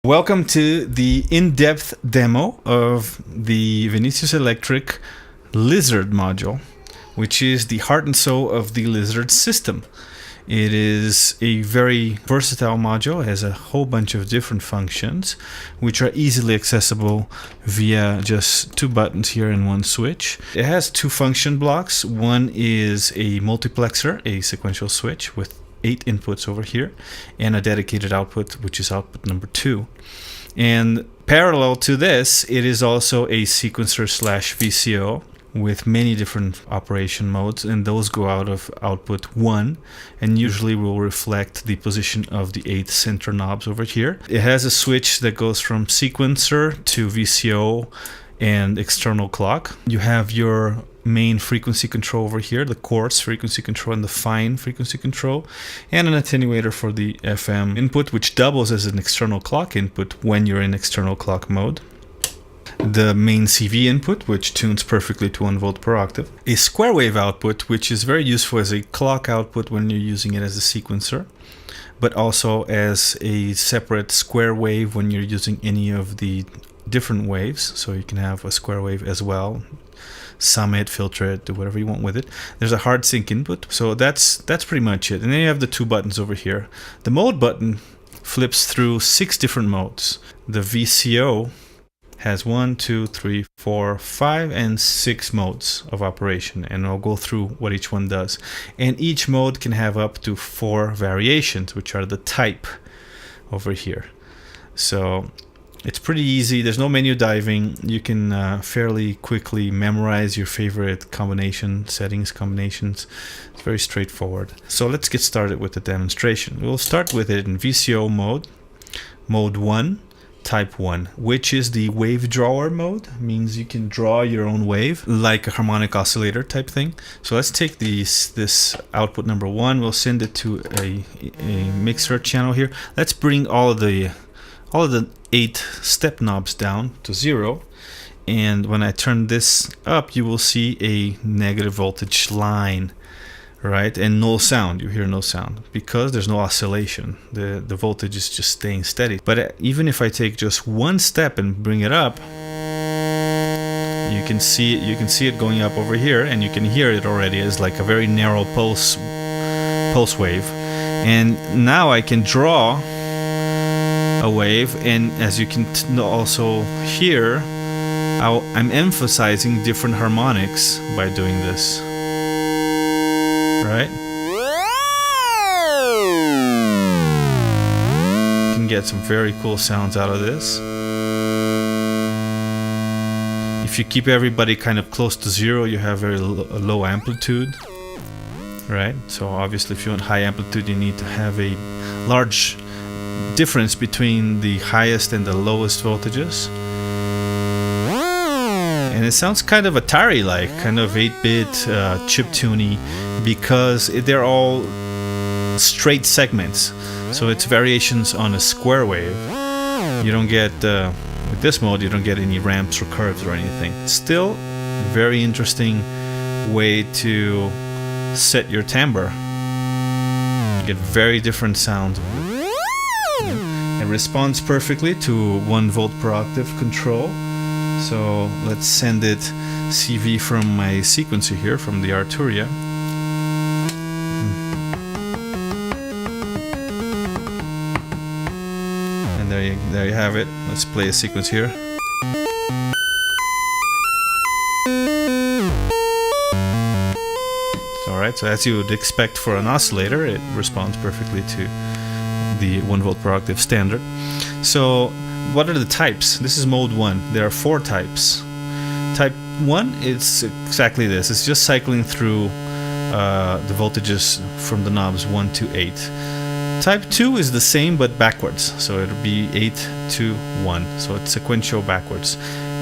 Welcome to the in-depth demo of the Vinicius Electrik Lizard module, which is the heart and soul of the Lizard system. It is a very versatile module. It has a whole bunch of different functions, which are easily accessible via just two buttons here and one switch. It has two function blocks. One is a multiplexer, a sequential switch with 8 inputs over here, and a dedicated output, which is output number 2. And parallel to this, it is also a sequencer / VCO with many different operation modes, and those go out of output 1 and usually will reflect the position of the 8 center knobs over here. It has a switch that goes from sequencer to VCO and external clock. You have your main frequency control over here, the coarse frequency control and the fine frequency control, and an attenuator for the FM input, which doubles as an external clock input when you're in external clock mode. The main CV input, which tunes perfectly to 1 volt per octave. A square wave output, which is very useful as a clock output when you're using it as a sequencer, but also as a separate square wave when you're using any of the different waves. So you can have a square wave as well, sum it, filter it, do whatever you want with it. There's a hard sync input, so that's pretty much it. And then you have the two buttons over here. The mode button flips through 6 different modes. The VCO has 1, 2, 3, 4, 5, and 6 modes of operation, and I'll go through what each one does. And each mode can have up to 4 variations, which are the type over here. So it's pretty easy. There's no menu diving. You can fairly quickly memorize your favorite settings combinations. It's very straightforward. So let's get started with the demonstration. We'll start with it in VCO mode, mode 1, type 1, which is the wave drawer mode. Means you can draw your own wave like a harmonic oscillator type thing. So let's take this output number 1. We'll send it to a mixer channel here. Let's bring all of the 8 step knobs down to 0, and when I turn this up, you will see a negative voltage line, right? And no sound. You hear no sound because there's no oscillation. The voltage is just staying steady. But even if I take just 1 step and bring it up, you can see it going up over here, and you can hear it already as like a very narrow pulse wave. And now I can draw a wave, and as you can also hear, I'm emphasizing different harmonics by doing this, right? You can get some very cool sounds out of this. If you keep everybody kind of close to 0, you have very low amplitude, right? So obviously if you want high amplitude, you need to have a large difference between the highest and the lowest voltages. And it sounds kind of Atari-like, kind of 8-bit chiptune-y, because they're all straight segments. So it's variations on a square wave. You don't get, with this mode, you don't get any ramps or curves or anything. Still, very interesting way to set your timbre. You get very different sounds. It responds perfectly to 1 volt per octave control. So let's send it CV from my sequencer here, from the Arturia. And there you have it. Let's play a sequence here. Alright, so as you would expect for an oscillator, it responds perfectly to the 1 volt per octave standard. So what are the types? This is mode 1. There are 4 types. Type 1 is exactly this. It's just cycling through the voltages from the knobs 1 to 8. Type 2 is the same but backwards. So it'll be 8 to 1. So it's sequential backwards.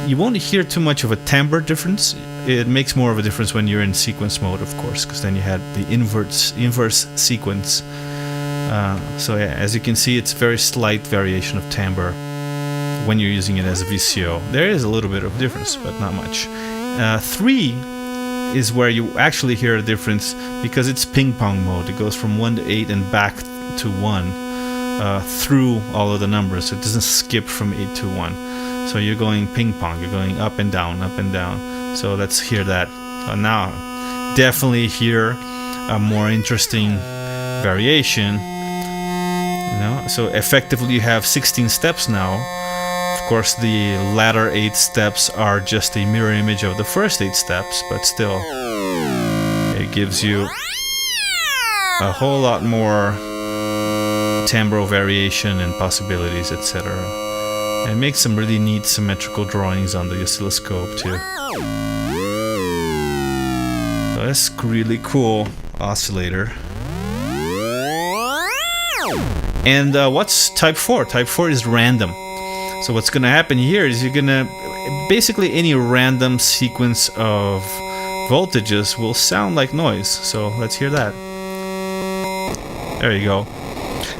You won't hear too much of a timbre difference. It makes more of a difference when you're in sequence mode, of course, because then you had the inverse sequence. So yeah, as you can see, it's very slight variation of timbre when you're using it as a VCO. There is a little bit of difference, but not much. 3 is where you actually hear a difference because it's ping pong mode. It goes from 1 to 8 and back to 1. through all of the numbers. It doesn't skip from 8 to 1. So you're going ping pong. You're going up and down, up and down. So let's hear that. Now, definitely hear a more interesting variation. You know, so effectively you have 16 steps now. Of course, the latter 8 steps are just a mirror image of the first 8 steps, but still, it gives you a whole lot more timbral variation and possibilities, etc. And make some really neat symmetrical drawings on the oscilloscope too. So that's really cool oscillator. And what's type 4? Type 4 is random. So what's going to happen here is you're going to basically any random sequence of voltages will sound like noise. So let's hear that. There you go.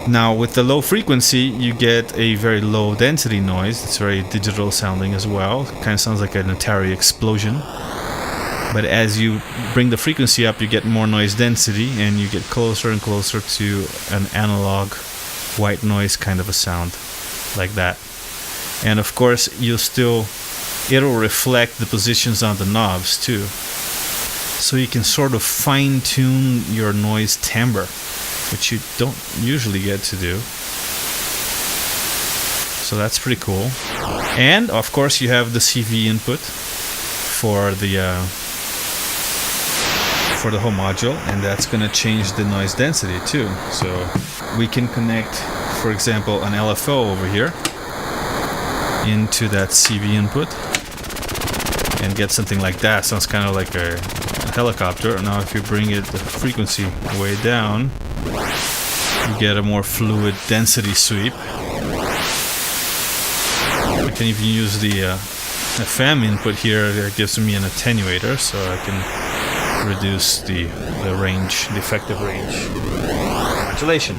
Now with the low frequency you get a very low density noise. It's very digital sounding as well. It kind of sounds like an Atari explosion. But as you bring the frequency up you get more noise density and you get closer and closer to an analog white noise kind of a sound like that. And of course it'll reflect the positions on the knobs too. So you can sort of fine-tune your noise timbre, which you don't usually get to do. So that's pretty cool. And of course you have the CV input for the whole module, and that's going to change the noise density too. So we can connect, for example, an LFO over here into that CV input and get something like that. Sounds kind of like a helicopter. Now if you bring the frequency way down, you get a more fluid density sweep. I can even use the FM input here. That gives me an attenuator, so I can reduce the range, the effective range modulation.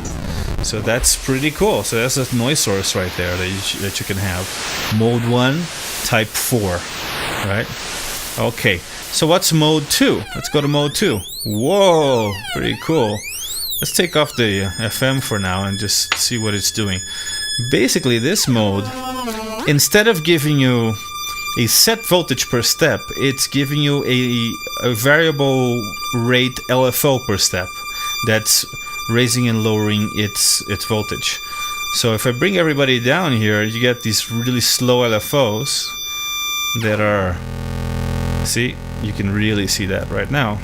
So that's pretty cool. So that's a noise source right there that you can have. Mode 1, type 4, right? Okay, so what's mode 2? Let's go to mode 2. Whoa, pretty cool. Let's take off the FM for now and just see what it's doing. Basically, this mode, instead of giving you a set voltage per step, it's giving you a variable rate LFO per step that's raising and lowering its voltage. So if I bring everybody down here, you get these really slow LFOs that are, see, you can really see that right now.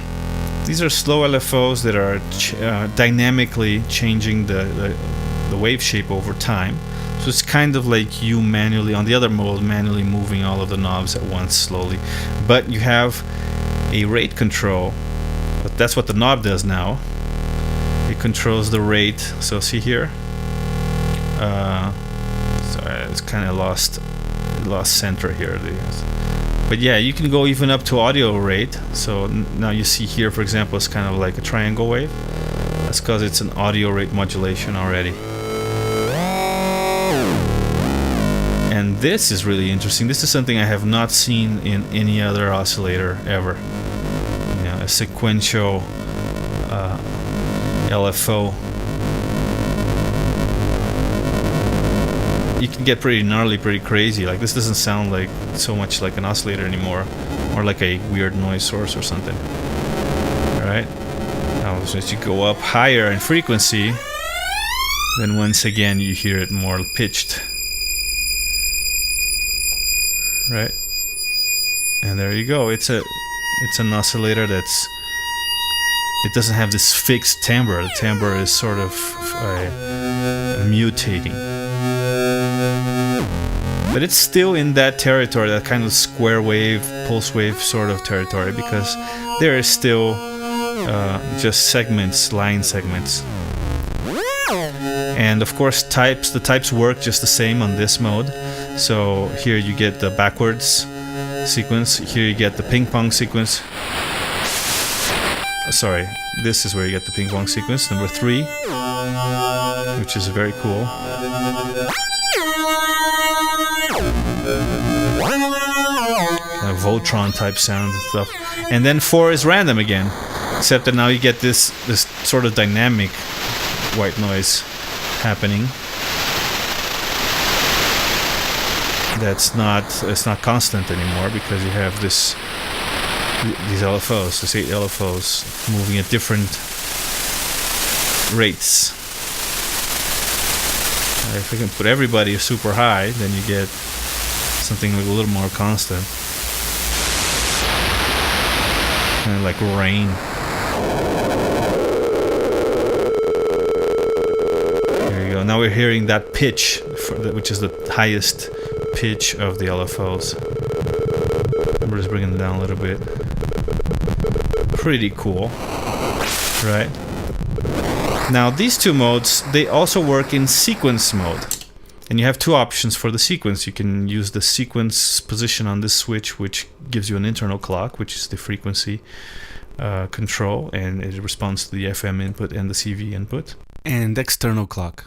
These are slow LFOs that are dynamically changing the wave shape over time. So it's kind of like you manually, on the other mode, manually moving all of the knobs at once slowly. But you have a rate control. But that's what the knob does now. It controls the rate. So see here. Sorry, it's kind of lost center here. But yeah, you can go even up to audio rate. So now you see here, for example, it's kind of like a triangle wave. That's because it's an audio rate modulation already. And this is really interesting. This is something I have not seen in any other oscillator ever. You know, a sequential LFO. You can get pretty gnarly, pretty crazy. Like this doesn't sound like so much like an oscillator anymore, or like a weird noise source or something. All right. Now, as you go up higher in frequency, then once again you hear it more pitched. Right, and there you go. It's an oscillator it doesn't have this fixed timbre. The timbre is sort of mutating, but it's still in that territory, that kind of square wave, pulse wave sort of territory, because there is still just segments, line segments. And of course the types work just the same on this mode. So here you get the backwards sequence, here you get the ping pong sequence. Sorry, this is where you get the ping pong sequence, number 3, which is very cool. Kind of Voltron type sounds and stuff. And then 4 is random again, except that now you get this sort of dynamic white noise. happening. It's not constant anymore because you have these LFOs, these 8 LFOs moving at different rates. If we can put everybody super high, then you get something like a little more constant, kind of like rain. There you go. Now we're hearing that pitch, which is the highest pitch of the LFOs. We're just bringing it down a little bit. Pretty cool, right? Now these two modes, they also work in sequence mode, and you have two options for the sequence. You can use the sequence position on this switch, which gives you an internal clock, which is the frequency control, and it responds to the FM input and the CV input. And external clock.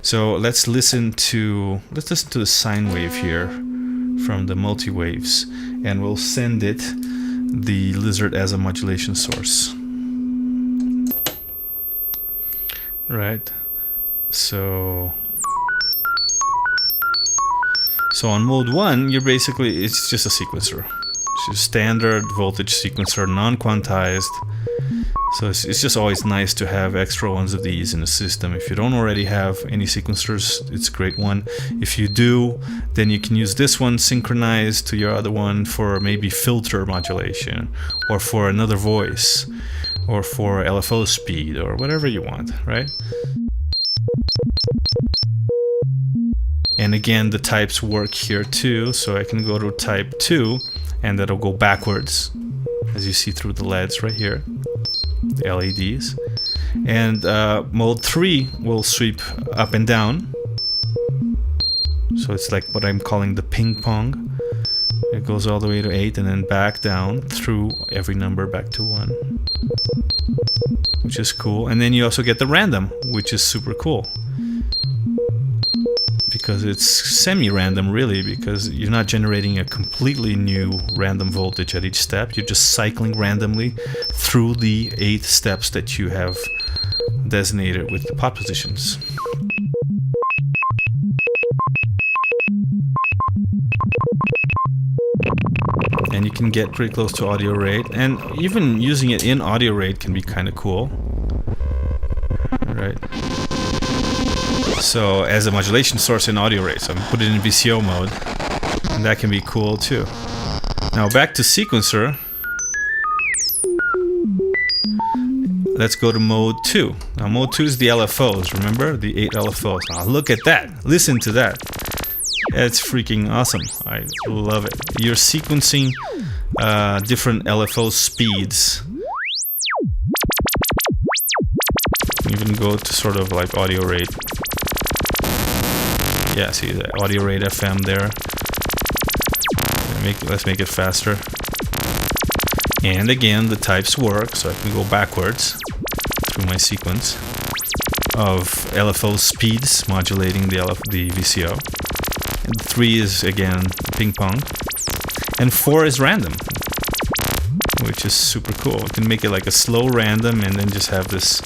So let's listen to the sine wave here from the multi-waves, and we'll send it the lizard as a modulation source. Right. So on mode 1, you're basically, it's just a sequencer. It's just standard voltage sequencer, non-quantized. So it's just always nice to have extra ones of these in the system. If you don't already have any sequencers, it's a great one. If you do, then you can use this one synchronized to your other one for maybe filter modulation, or for another voice, or for LFO speed, or whatever you want, right? And again, the types work here too, so I can go to type 2, and that'll go backwards, as you see through the LEDs right here, the LEDs. And mode 3 will sweep up and down, so it's like what I'm calling the ping pong. It goes all the way to 8 and then back down through every number back to 1, which is cool. And then you also get the random, which is super cool, because it's semi-random really, because you're not generating a completely new random voltage at each step. You're just cycling randomly through the 8 steps that you have designated with the pot positions. And you can get pretty close to audio rate, and even using it in audio rate can be kind of cool, right? So as a modulation source in audio rate, so I'm put it in VCO mode, and that can be cool too. Now back to sequencer. Let's go to mode 2. Now mode 2 is the LFOs, remember? The 8 LFOs. Now look at that, listen to that. It's freaking awesome. I love it. You're sequencing different LFO speeds. Even go to sort of like audio rate. Yeah, see the audio rate FM there. Let's make it faster. And again, the types work, so I can go backwards through my sequence of LFO speeds modulating the VCO. And 3 is again ping pong, and 4 is random, which is super cool. You can make it like a slow random and then just have this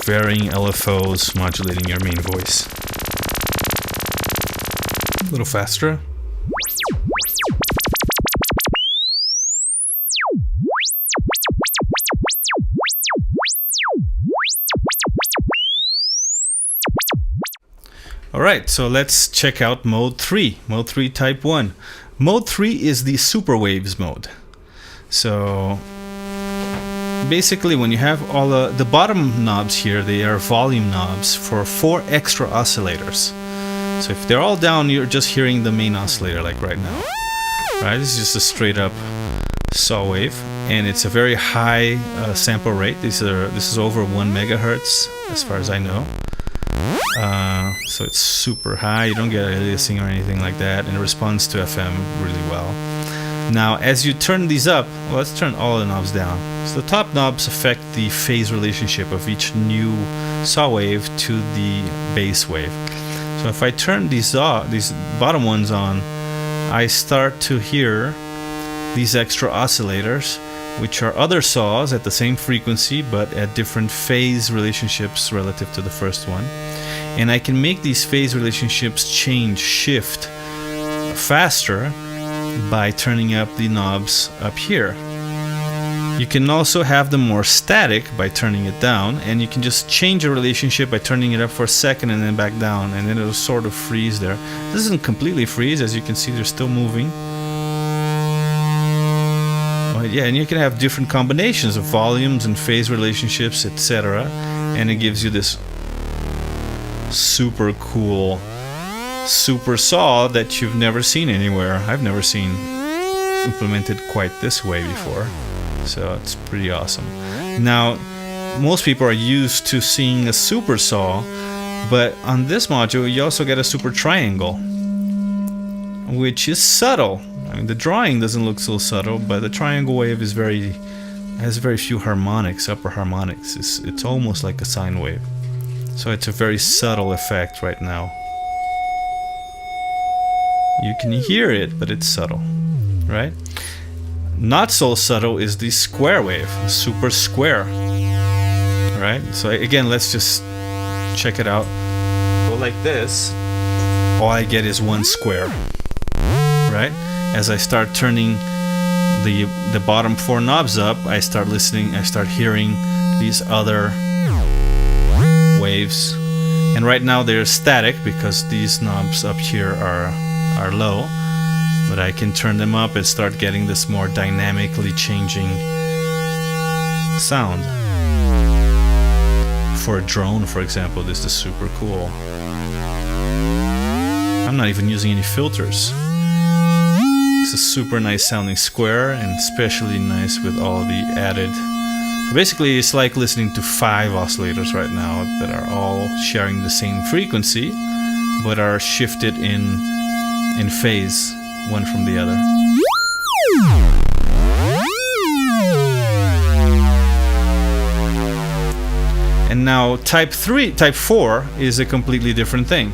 varying LFOs modulating your main voice. A little faster. Alright, so let's check out mode 3. Mode 3 type 1. Mode 3 is the super waves mode. So basically when you have all the bottom knobs here, they are volume knobs for 4 extra oscillators. So if they're all down, you're just hearing the main oscillator like right now. Right, this is just a straight up saw wave, and it's a very high sample rate. This is over 1 megahertz as far as I know. So it's super high, you don't get aliasing or anything like that, and it responds to FM really well. Now as you turn these up, well, let's turn all the knobs down. So the top knobs affect the phase relationship of each new saw wave to the bass wave. So if I turn these bottom ones on, I start to hear these extra oscillators which are other saws at the same frequency but at different phase relationships relative to the first one. And I can make these phase relationships shift faster by turning up the knobs up here. You can also have them more static by turning it down, and you can just change a relationship by turning it up for a second and then back down, and then it'll sort of freeze there. This doesn't completely freeze, as you can see they're still moving. But yeah, and you can have different combinations of volumes and phase relationships, etc. And it gives you this super cool super saw that you've never seen anywhere. I've never seen implemented quite this way before. So it's pretty awesome. Now, most people are used to seeing a super saw, but on this module you also get a super triangle, which is subtle. I mean, the drawing doesn't look so subtle, but the triangle wave is has very few harmonics, upper harmonics. It's almost like a sine wave. So it's a very subtle effect right now. You can hear it, but it's subtle, right? Not so subtle is the square wave, super square, right? So again, let's just check it out. Go like this, all I get is one square, right? As I start turning the bottom four knobs up, I start listening, I start hearing these other waves. And right now they're static because these knobs up here are low. But I can turn them up and start getting this more dynamically changing sound. For a drone, for example, this is super cool. I'm not even using any filters. It's a super nice sounding square, and especially nice with all the added. So basically, it's like listening to 5 oscillators right now that are all sharing the same frequency, but are shifted in phase, one from the other. And now type 4 is a completely different thing.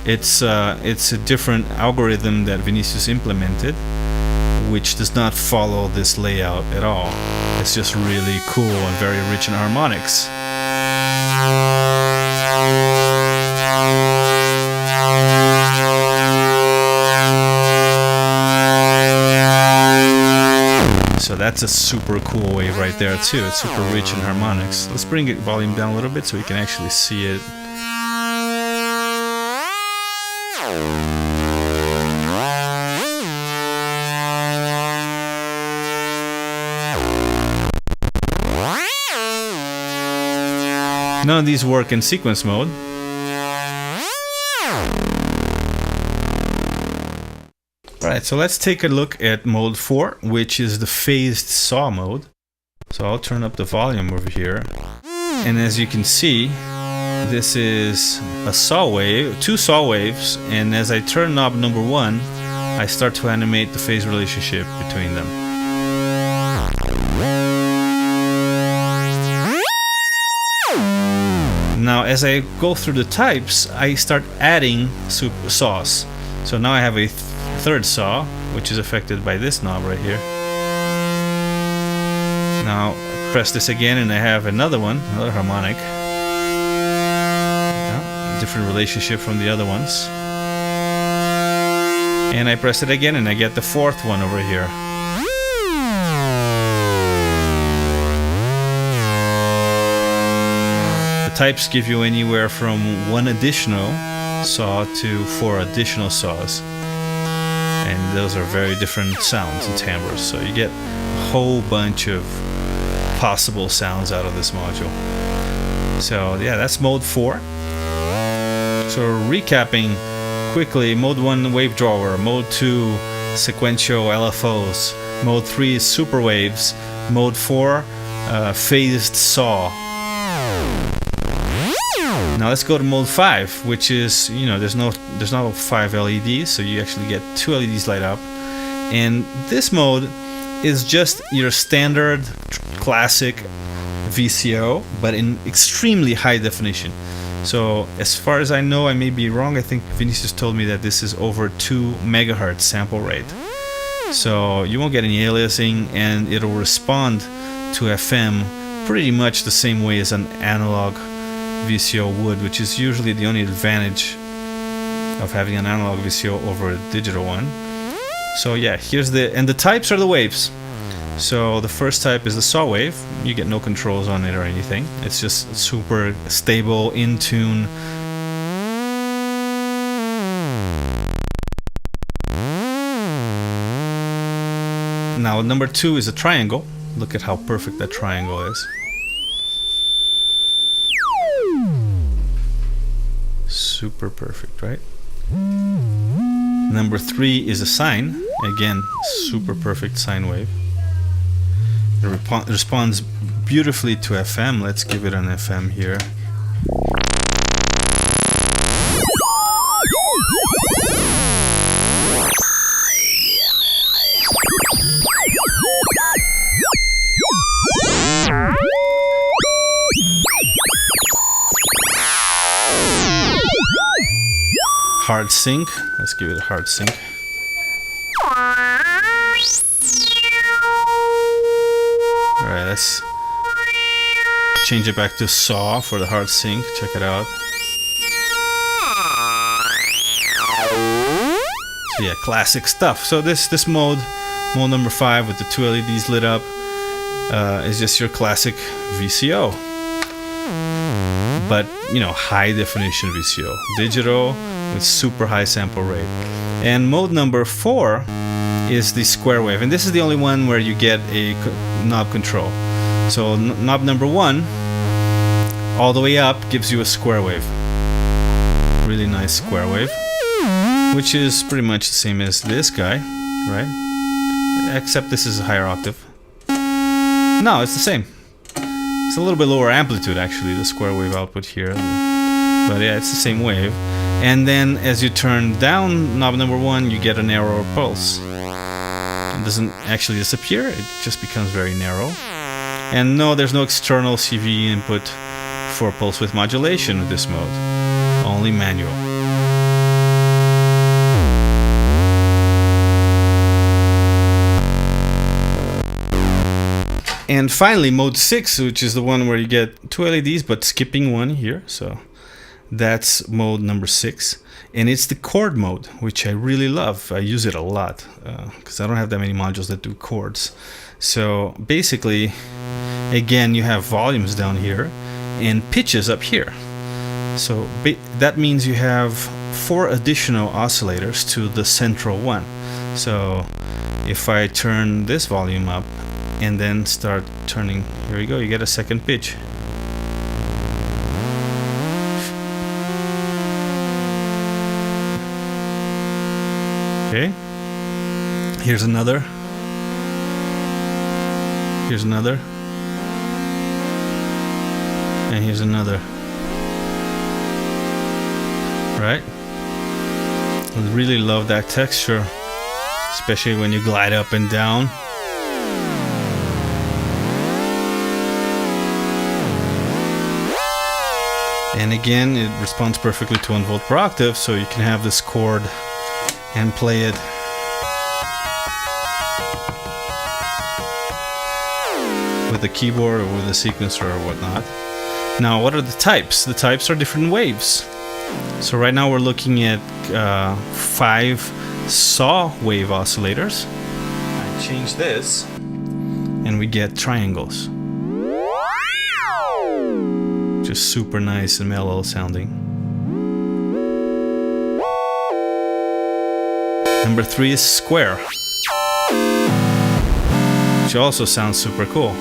It's a different algorithm that Vinicius implemented, which does not follow this layout at all. It's just really cool and very rich in harmonics. So that's a super cool wave right there too. It's super rich in harmonics. Let's bring it volume down a little bit so we can actually see it. None of these work in sequence mode. Alright, so let's take a look at mode 4, which is the phased saw mode. So I'll turn up the volume over here. And as you can see, this is a saw wave, 2 saw waves, and as I turn knob number 1, I start to animate the phase relationship between them. Now, as I go through the types, I start adding super saws. So now I have a third saw, which is affected by this knob right here. Now, press this again and I have another one, another harmonic. Different relationship from the other ones. And I press it again and I get the fourth one over here. The types give you anywhere from 1 additional saw to 4 additional saws. And those are very different sounds and timbres. So you get a whole bunch of possible sounds out of this module. So yeah, that's mode 4. So recapping quickly, mode 1 wave drawer, mode 2 sequential LFOs, mode 3 super waves, mode 4 phased saw. Now let's go to mode 5, which is, you know, there's no 5 LEDs, so you actually get 2 LEDs light up. And this mode is just your standard classic VCO, but in extremely high definition. So as far as I know, I may be wrong, I think Vinicius told me that this is over 2 megahertz sample rate. So you won't get any aliasing, and it'll respond to FM pretty much the same way as an analog VCO would, which is usually the only advantage of having an analog VCO over a digital one. So yeah, and the types are the waves. So the first type is the saw wave. You get no controls on it or anything. It's just super stable, in tune. Now number 2 is a triangle. Look at how perfect that triangle is. Super perfect, right? Number 3 is a sine. Again, super perfect sine wave. It responds beautifully to FM. Let's give it an FM here. Hard sync. Let's give it a hard sync. Alright, let's change it back to saw for the hard sync. Check it out. So yeah, classic stuff. So this mode number 5 with the 2 LEDs lit up, is just your classic VCO. But, you know, high definition VCO. Digital with super high sample rate. And mode number 4 is the square wave, and this is the only one where you get a knob control. So knob number 1 all the way up gives you a square wave. Really nice square wave, which is pretty much the same as this guy, right? Except this is a higher octave. No, it's the same. It's a little bit lower amplitude actually, the square wave output here. But yeah, it's the same wave. And then as you turn down knob number 1, you get a narrower pulse. It doesn't actually disappear, it just becomes very narrow. And no, there's no external CV input for pulse width modulation with this mode. Only manual. And finally, mode 6, which is the one where you get 2 LEDs but skipping one here. So that's mode number 6, and it's the chord mode, which I really love. I use it a lot because I don't have that many modules that do chords. So basically, again, you have volumes down here and pitches up here. So that means you have 4 additional oscillators to the central one. So if I turn this volume up and then start turning, here we go, you get a second pitch. Okay, here's another. Here's another. And here's another. Right? I really love that texture, especially when you glide up and down. And again, it responds perfectly to 1 volt per octave, so you can have this chord and play it with a keyboard or with a sequencer or whatnot. Now, what are the types? The types are different waves. So right now we're looking at 5 saw wave oscillators. I change this and we get triangles. Just super nice and mellow sounding. Number 3 is square, which also sounds super cool.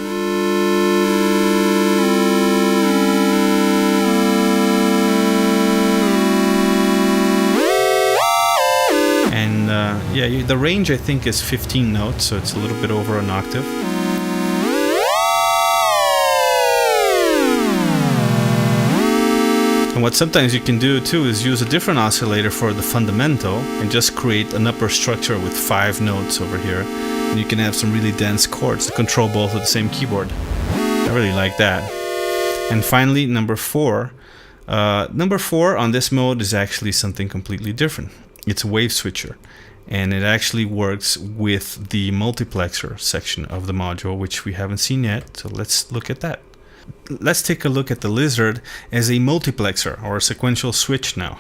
And yeah, the range I think is 15 notes, so it's a little bit over an octave. And what sometimes you can do too is use a different oscillator for the fundamental and just create an upper structure with 5 notes over here, and you can have some really dense chords to control both with the same keyboard. I really like that. And finally, number 4. Number 4 on this mode is actually something completely different. It's a wave switcher, and it actually works with the multiplexer section of the module, which we haven't seen yet. So let's look at that. Let's take a look at the Lizard as a multiplexer or a sequential switch now,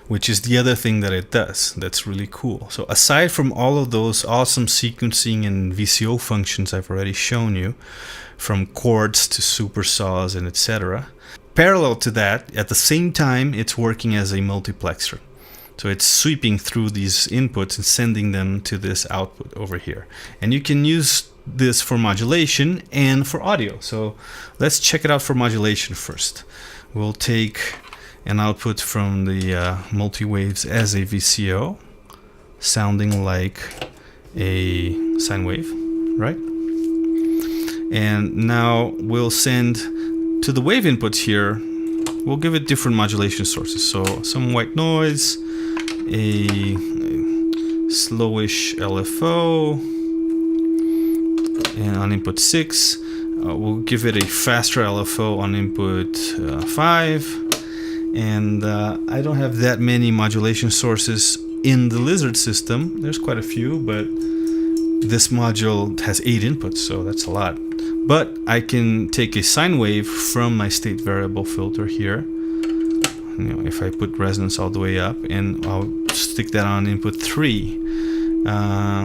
which is the other thing that it does that's really cool. So aside from all of those awesome sequencing and VCO functions I've already shown you, from chords to supersaws and etc., parallel to that, at the same time, it's working as a multiplexer. So it's sweeping through these inputs and sending them to this output over here. And you can use this for modulation and for audio. So let's check it out for modulation first. We'll take an output from the multi-waves as a VCO, sounding like a sine wave, right? And now we'll send to the wave inputs here, we'll give it different modulation sources. So some white noise, a slowish LFO, and on input 6, we'll give it a faster LFO on input 5. And I don't have that many modulation sources in the Lizard system. There's quite a few, but this module has 8 inputs, so that's a lot. But I can take a sine wave from my state variable filter here. You know, if I put resonance all the way up, and I'll stick that on input 3.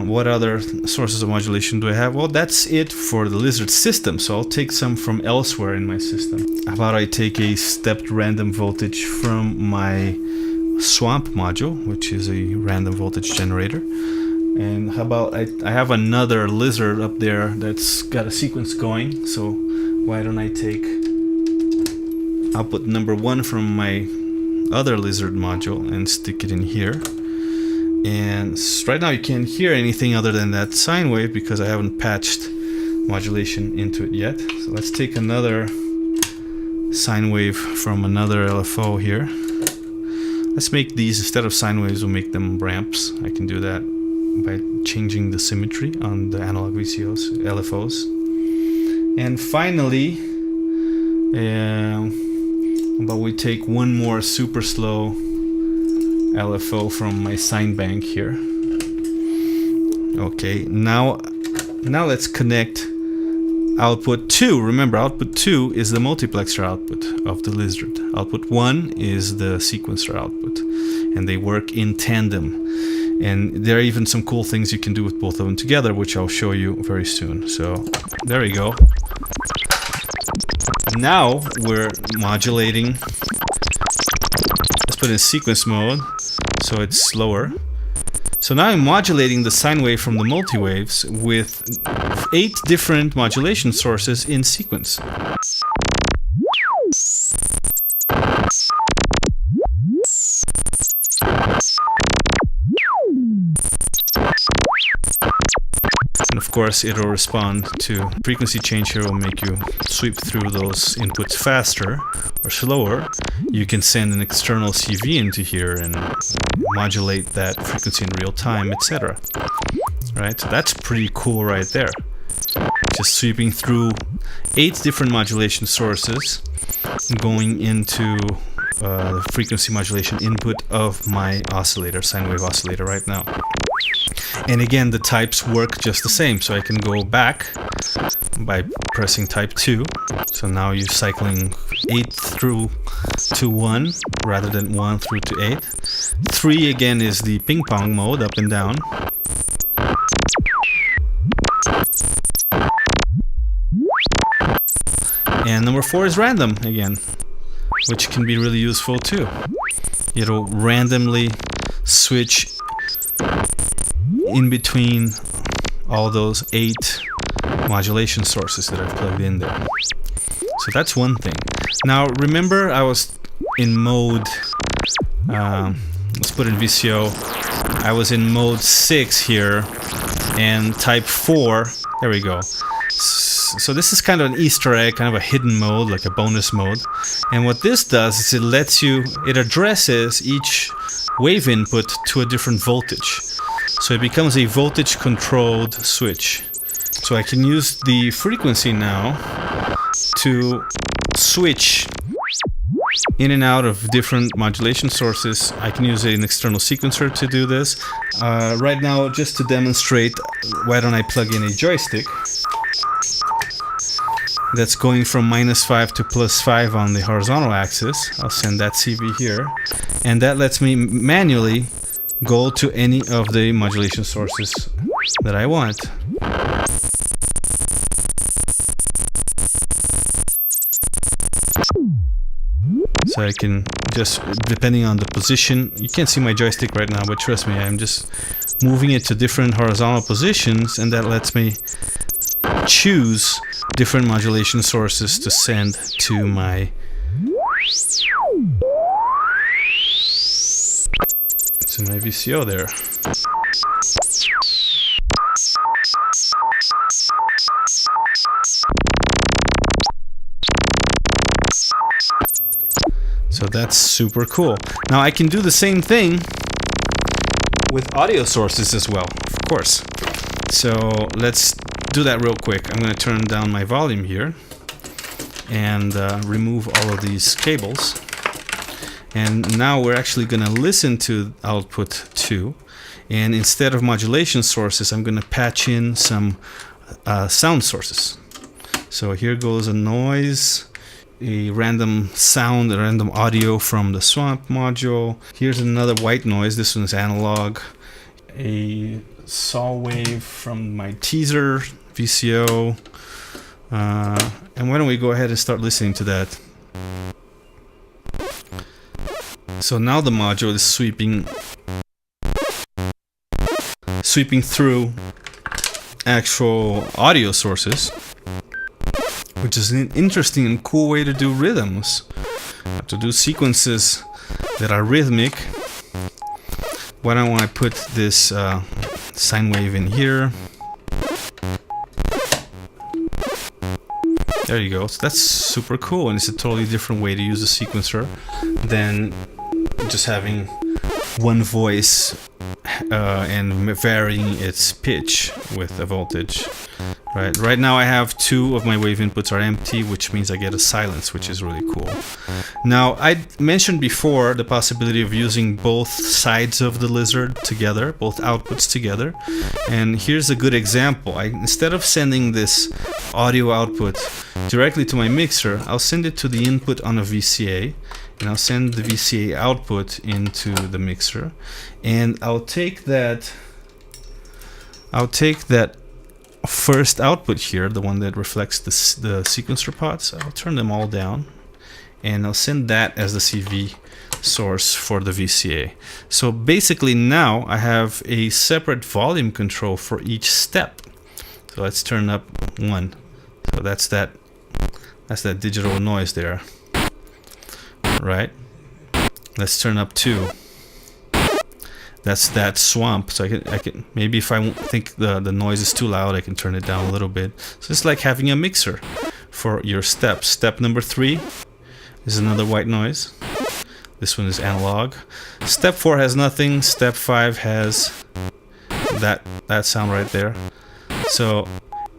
What other sources of modulation do I have? Well, that's it for the Lizard system, so I'll take some from elsewhere in my system. How about I take a stepped random voltage from my Swamp module, which is a random voltage generator. And how about I have another Lizard up there that's got a sequence going, so why don't I take output number 1 from my other Lizard module and stick it in here. And right now you can't hear anything other than that sine wave because I haven't patched modulation into it yet. So let's take another sine wave from another LFO here. Let's make these, instead of sine waves, we'll make them ramps. I can do that by changing the symmetry on the analog VCOs, LFOs. And finally, but we take one more super slow LFO from my sine bank here. Okay, now let's connect output 2. Remember, output 2 is the multiplexer output of the Lizard. Output 1 is the sequencer output, and they work in tandem. And there are even some cool things you can do with both of them together, which I'll show you very soon. So there we go. Now we're modulating. Let's put it in sequence mode so it's slower. So now I'm modulating the sine wave from the multi-waves with 8 different modulation sources in sequence. And of course it'll respond to frequency change here, will make you sweep through those inputs faster or slower. You can send an external CV into here and modulate that frequency in real time, etc. Right, so that's pretty cool right there. Just sweeping through 8 different modulation sources, going into the frequency modulation input of my oscillator, sine wave oscillator right now. And again, the types work just the same, so I can go back by pressing type 2. So now you're cycling 8 through to 1 rather than 1 through to 8. 3 again is the ping pong mode, up and down. And number 4 is random again, which can be really useful too. It'll randomly switch in between all those 8 modulation sources that I've plugged in there. So that's one thing. Now remember, I was in mode, let's put in VCO, I was in mode 6 here, and type 4, there we go. So this is kind of an Easter egg, kind of a hidden mode, like a bonus mode. And what this does is it addresses each wave input to a different voltage. So it becomes a voltage controlled switch. So I can use the frequency now to switch in and out of different modulation sources. I can use an external sequencer to do this. Right now, just to demonstrate, why don't I plug in a joystick that's going from -5 to +5 on the horizontal axis. I'll send that CV here, and that lets me manually go to any of the modulation sources that I want. So I can just, depending on the position, you can't see my joystick right now, but trust me, I'm just moving it to different horizontal positions, and that lets me choose different modulation sources to send to my VCO there. So that's super cool. Now I can do the same thing with audio sources as well, of course. So let's do that real quick. I'm going to turn down my volume here and remove all of these cables. And now we're actually going to listen to output 2. And instead of modulation sources, I'm going to patch in some sound sources. So here goes a noise, a random sound, a random audio from the swamp module. Here's another white noise. This one's analog. A saw wave from my teaser VCO. And why don't we go ahead and start listening to that? So now the module is sweeping through actual audio sources, which is an interesting and cool way to do rhythms, to do sequences that are rhythmic. Why don't I put this sine wave in here? There you go. So that's super cool, and it's a totally different way to use a sequencer than just having one voice and varying its pitch with a voltage. Right now I have 2 of my wave inputs are empty, which means I get a silence, which is really cool. Now, I mentioned before the possibility of using both sides of the lizard together, both outputs together. And here's a good example. Instead of sending this audio output directly to my mixer, I'll send it to the input on a VCA, and I'll send the VCA output into the mixer, and I'll take that first output here, the one that reflects the sequencer pods. I'll turn them all down, and I'll send that as the CV source for the VCA. So basically now I have a separate volume control for each step. So let's turn up 1. So that's that digital noise there. Right? Let's turn up 2. That's that swamp. So I can maybe if I think the noise is too loud, I can turn it down a little bit. So it's like having a mixer for your steps. Step number 3 is another white noise. This one is analog. Step 4 has nothing. Step 5 has that sound right there. So,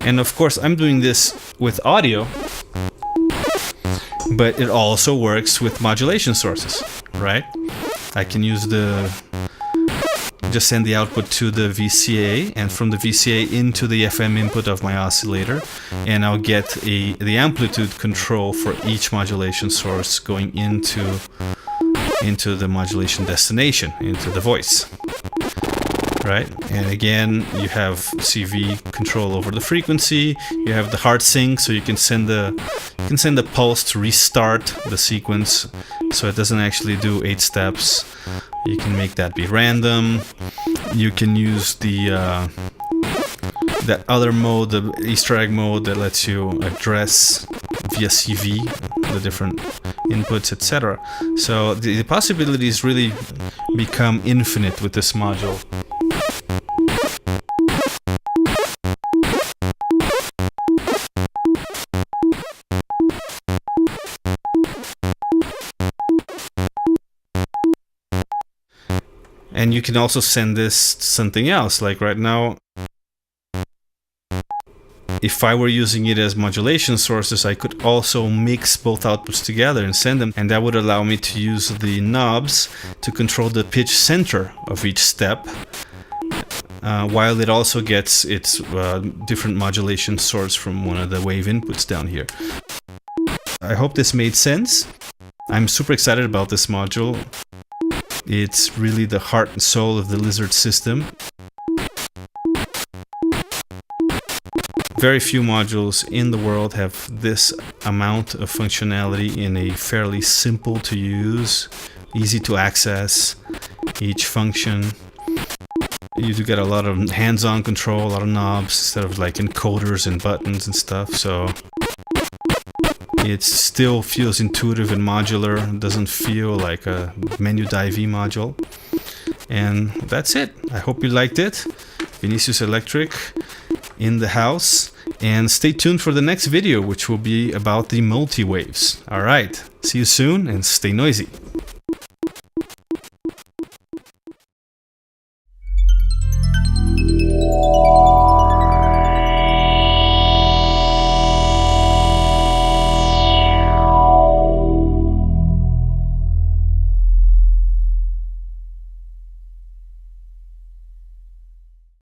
and of course I'm doing this with audio, but it also works with modulation sources, right? I can use just send the output to the VCA, and from the VCA into the FM input of my oscillator, and I'll get the amplitude control for each modulation source going into the modulation destination, into the voice. Right? And again, you have CV control over the frequency. You have the hard sync, so you can send the pulse to restart the sequence, so it doesn't actually do 8 steps. You can make that be random. You can use that other mode, the Easter egg mode, that lets you address via CV the different inputs, etc. So the possibilities really become infinite with this module. And you can also send this to something else. Like right now, If I were using it as modulation sources, I could also mix both outputs together and send them, and that would allow me to use the knobs to control the pitch center of each step, while it also gets its different modulation source from one of the wave inputs down here. I hope this made sense. I'm super excited about this module. It's really the heart and soul of the Lizard system. Very few modules in the world have this amount of functionality in a fairly simple to use, easy to access, each function. You do get a lot of hands-on control, a lot of knobs instead of like encoders and buttons and stuff, so it still feels intuitive and modular. It doesn't feel like a menu dive module. And that's it. I hope you liked it. Vinicius Electrik in the house. And stay tuned for the next video, which will be about the multi-waves. Alright, see you soon and stay noisy.